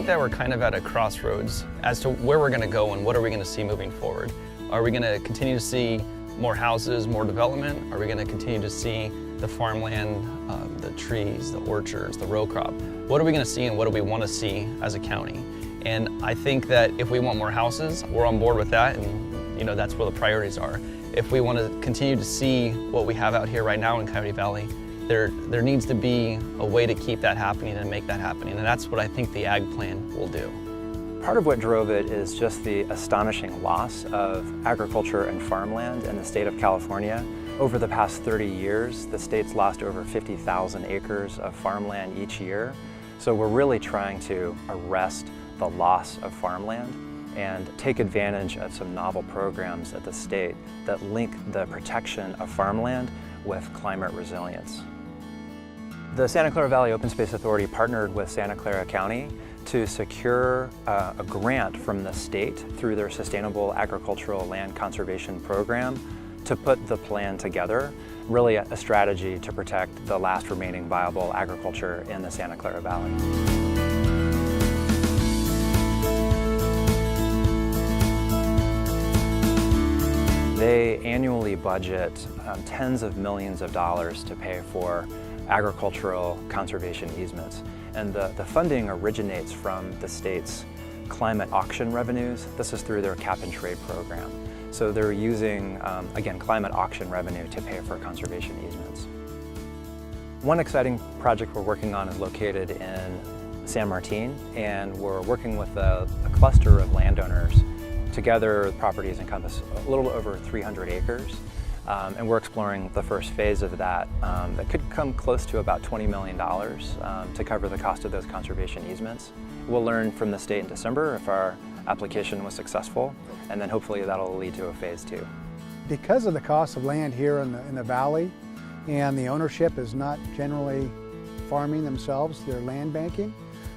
that we're kind of at a crossroads as to where we're going to go and what are we going to see moving forward. Are we going to continue to see more houses, more development? Are we going to continue to see the farmland, the trees, the orchards, the row crop? What are we going to see and what do we want to see as a county? And I think that if we want more houses, we're on board with that, and that's where the priorities are. If we want to continue to see what we have out here right now in Coyote Valley, there needs to be a way to keep that happening and make that happening, and that's what I think the ag plan will do. Part of what drove it is just the astonishing loss of agriculture and farmland in the state of California. Over the past 30 years, the state's lost over 50,000 acres of farmland each year. So we're really trying to arrest the loss of farmland and take advantage of some novel programs at the state that link the protection of farmland with climate resilience. The Santa Clara Valley Open Space Authority partnered with Santa Clara County to secure a grant from the state through their Sustainable Agricultural Land Conservation Program to put the plan together, really a strategy to protect the last remaining viable agriculture in the Santa Clara Valley. They annually budget tens of millions of dollars to pay for agricultural conservation easements. And the funding originates from the state's climate auction revenues. This is through their cap and trade program. So they're using, again, climate auction revenue to pay for conservation easements. One exciting project we're working on is located in San Martin, and we're working with a cluster of landowners. Together, the properties encompass a little over 300 acres, and we're exploring the first phase of that. That could come close to about $20 million to cover the cost of those conservation easements. We'll learn from the state in December if our application was successful, and then hopefully that'll lead to a phase 2. Because of the cost of land here in the valley, and the ownership is not generally farming themselves, they're land banking.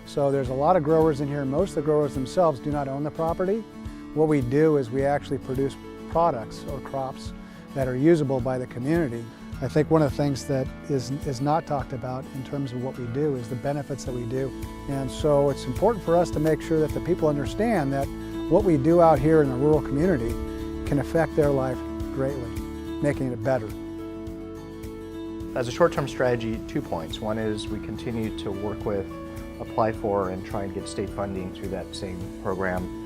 So there's a lot of growers in here. Most of the growers themselves do not own the property. What we do is we actually produce products or crops that are usable by the community. I think one of the things that is not talked about in terms of what we do is the benefits that we do. And so it's important for us to make sure that the people understand that what we do out here in the rural community can affect their life greatly, making it better. As a short-term strategy, 2 points. One is we continue to work with, apply for, and try and get state funding through that same program,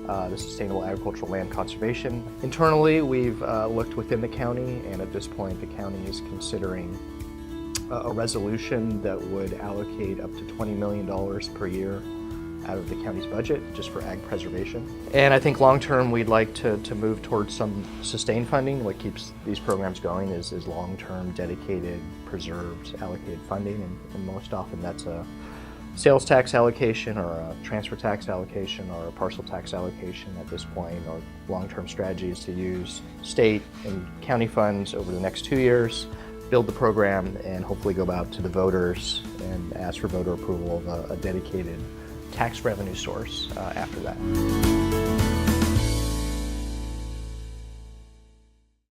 the Sustainable Agricultural Land Conservation. Internally, we've looked within the county, and at this point the county is considering a resolution that would allocate up to $20 million per year out of the county's budget just for ag preservation. And I think long-term we'd like to move towards some sustained funding. What keeps these programs going is long-term, dedicated, preserved, allocated funding, and most often that's a sales tax allocation or a transfer tax allocation or a parcel tax allocation at this point. Our long-term strategy is to use state and county funds over the next 2 years, build the program, and hopefully go out to the voters and ask for voter approval of a dedicated tax revenue source after that.